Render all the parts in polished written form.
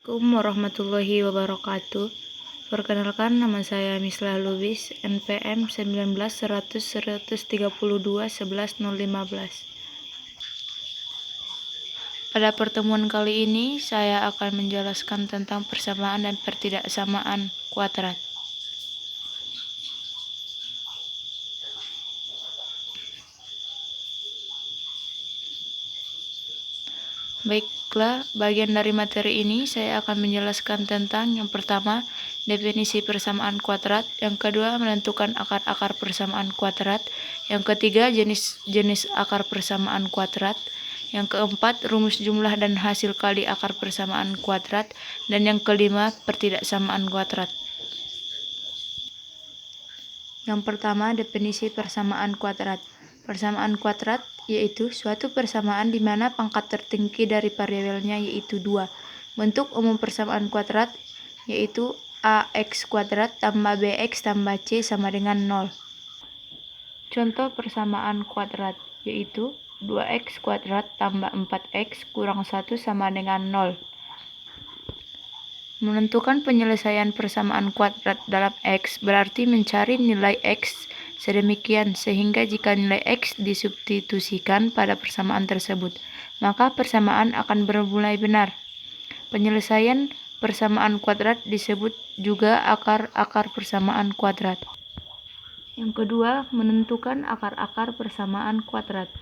Assalamualaikum warahmatullahi wabarakatuh. Perkenalkan, nama saya Mislah Lubis, NPM 19 100 132 11 015. Pada pertemuan kali ini, saya akan menjelaskan tentang persamaan dan pertidaksamaan kuadrat. Baiklah, bagian dari materi ini saya akan menjelaskan tentang yang pertama, definisi persamaan kuadrat, yang kedua, menentukan akar-akar persamaan kuadrat, yang ketiga, jenis-jenis akar persamaan kuadrat, yang keempat, rumus jumlah dan hasil kali akar persamaan kuadrat, dan yang kelima, pertidaksamaan kuadrat. Yang pertama, definisi persamaan kuadrat. Persamaan kuadrat yaitu suatu persamaan di mana pangkat tertinggi dari variabelnya yaitu 2. Bentuk umum persamaan kuadrat yaitu ax kuadrat tambah bx tambah c sama dengan 0. Contoh persamaan kuadrat yaitu 2x kuadrat tambah 4x kurang 1 sama dengan 0. Menentukan penyelesaian persamaan kuadrat dalam X berarti mencari nilai X sedemikian sehingga jika nilai X disubstitusikan pada persamaan tersebut, maka persamaan akan bernilai benar. Penyelesaian persamaan kuadrat disebut juga akar-akar persamaan kuadrat. Yang kedua, menentukan akar-akar persamaan kuadrat.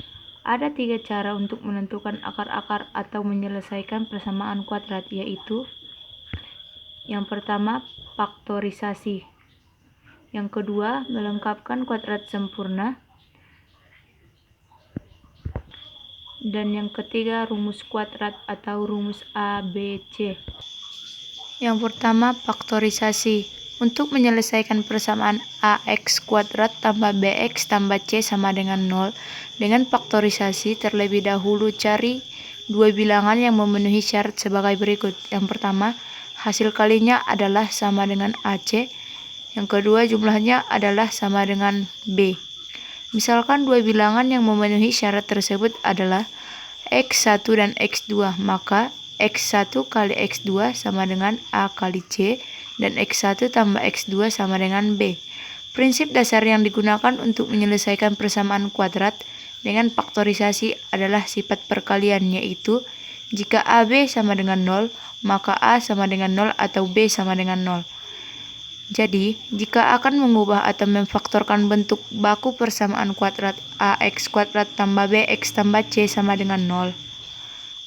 Ada 3 cara untuk menentukan akar-akar atau menyelesaikan persamaan kuadrat, yaitu yang pertama, faktorisasi. Yang kedua, melengkapkan kuadrat sempurna. Dan yang ketiga, rumus kuadrat atau rumus ABC. Yang pertama, faktorisasi. Untuk menyelesaikan persamaan ax kuadrat tambah bx tambah c sama dengan 0, dengan faktorisasi terlebih dahulu cari dua bilangan yang memenuhi syarat sebagai berikut. Yang pertama, hasil kalinya adalah sama dengan AC. Yang kedua, jumlahnya adalah sama dengan B. Misalkan dua bilangan yang memenuhi syarat tersebut adalah X1 dan X2, maka X1 kali X2 sama dengan A kali C, dan X1 tambah X2 sama dengan B. Prinsip dasar yang digunakan untuk menyelesaikan persamaan kuadrat dengan faktorisasi adalah sifat perkalian, yaitu jika AB sama dengan 0, maka A sama dengan 0 atau B sama dengan 0. Jadi, jika akan mengubah atau memfaktorkan bentuk baku persamaan kuadrat AX kuadrat tambah BX tambah C sama dengan 0.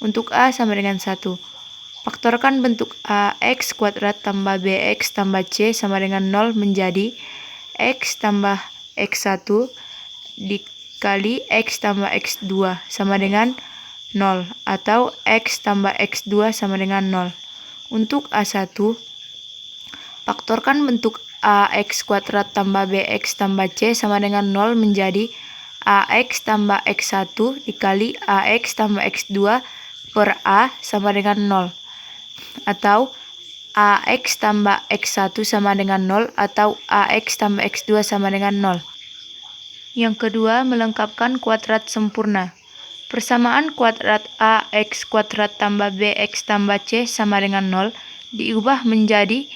Untuk A sama dengan 1. Faktorkan bentuk AX kuadrat tambah BX tambah C sama dengan 0 menjadi X tambah X1 dikali X tambah X2 sama dengan 0 atau X tambah X2 sama dengan 0. Untuk A1, faktorkan bentuk AX kuadrat tambah BX tambah C sama dengan 0 menjadi AX tambah X1 dikali AX tambah X2 per A sama dengan 0. Atau AX tambah X1 sama dengan 0 atau AX tambah X2 sama dengan 0. Yang kedua, melengkapkan kuadrat sempurna. Persamaan kuadrat AX kuadrat tambah BX tambah C sama dengan 0 diubah menjadi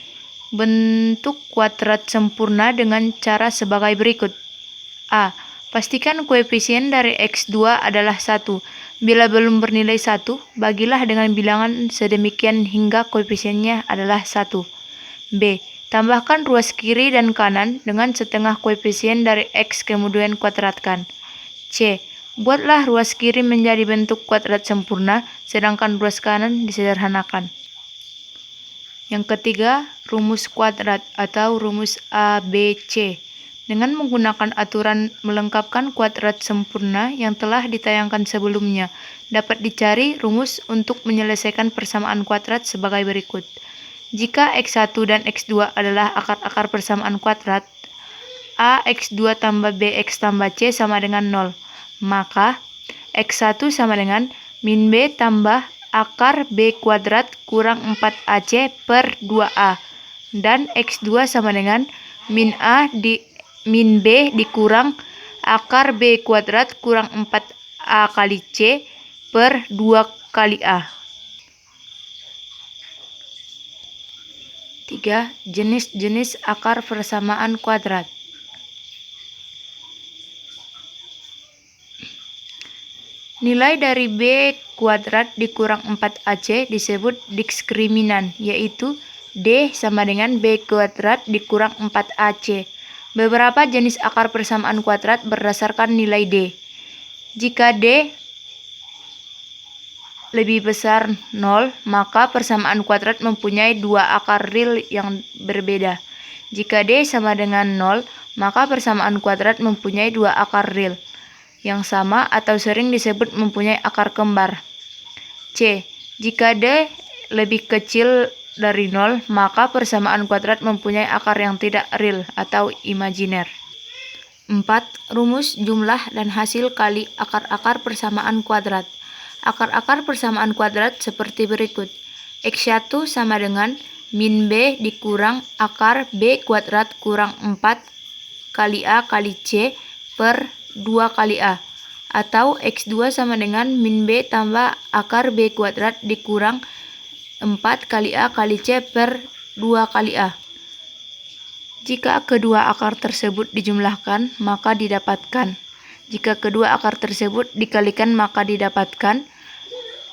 bentuk kuadrat sempurna dengan cara sebagai berikut. A. Pastikan koefisien dari X2 adalah 1. Bila belum bernilai 1, bagilah dengan bilangan sedemikian hingga koefisiennya adalah 1. B. Tambahkan ruas kiri dan kanan dengan setengah koefisien dari X kemudian kuadratkan. C. Buatlah ruas kiri menjadi bentuk kuadrat sempurna, sedangkan ruas kanan disederhanakan. Yang ketiga, rumus kuadrat atau rumus ABC. Dengan menggunakan aturan melengkapkan kuadrat sempurna yang telah ditayangkan sebelumnya, dapat dicari rumus untuk menyelesaikan persamaan kuadrat sebagai berikut. Jika X1 dan X2 adalah akar-akar persamaan kuadrat, AX2 tambah BX tambah C sama dengan 0. Maka X1 sama dengan min B tambah akar B kuadrat kurang 4AC per 2A. Dan X2 sama dengan min B dikurang akar B kuadrat kurang 4A kali C per 2 kali A. 3. Jenis-jenis akar persamaan kuadrat. Nilai dari B kuadrat dikurang 4AC disebut diskriminan, yaitu D sama dengan B kuadrat dikurang 4AC. Beberapa jenis akar persamaan kuadrat berdasarkan nilai D. Jika D lebih besar 0, maka persamaan kuadrat mempunyai dua akar real yang berbeda. Jika D sama dengan 0, maka persamaan kuadrat mempunyai dua akar real yang sama atau sering disebut mempunyai akar kembar. C. Jika D lebih kecil dari 0, maka persamaan kuadrat mempunyai akar yang tidak real atau imajiner. 4. Rumus, jumlah, dan hasil kali akar-akar persamaan kuadrat. Akar-akar persamaan kuadrat seperti berikut. X1 sama dengan min B dikurang akar B kuadrat kurang 4 kali A kali C per 2 kali A, atau X2 sama dengan min B tambah akar B kuadrat dikurang 4 kali A kali C per 2 kali A. Jika kedua akar tersebut dijumlahkan, maka didapatkan. Jika kedua akar tersebut dikalikan, maka didapatkan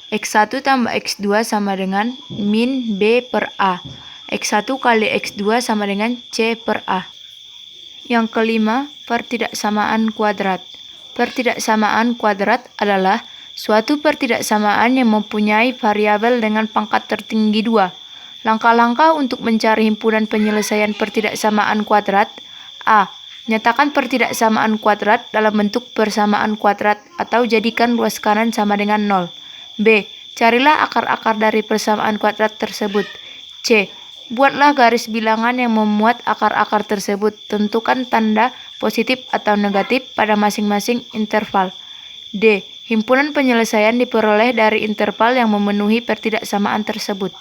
X1 tambah X2 sama dengan min B per A. X1 kali X2 sama dengan C per A. Yang kelima, pertidaksamaan kuadrat. Pertidaksamaan kuadrat adalah suatu pertidaksamaan yang mempunyai variabel dengan pangkat tertinggi 2. Langkah-langkah untuk mencari himpunan penyelesaian pertidaksamaan kuadrat. A. Nyatakan pertidaksamaan kuadrat dalam bentuk persamaan kuadrat atau jadikan luas kanan sama dengan 0. B. Carilah akar-akar dari persamaan kuadrat tersebut. C. Buatlah garis bilangan yang memuat akar-akar tersebut. Tentukan tanda positif atau negatif pada masing-masing interval. D. Himpunan penyelesaian diperoleh dari interval yang memenuhi pertidaksamaan tersebut.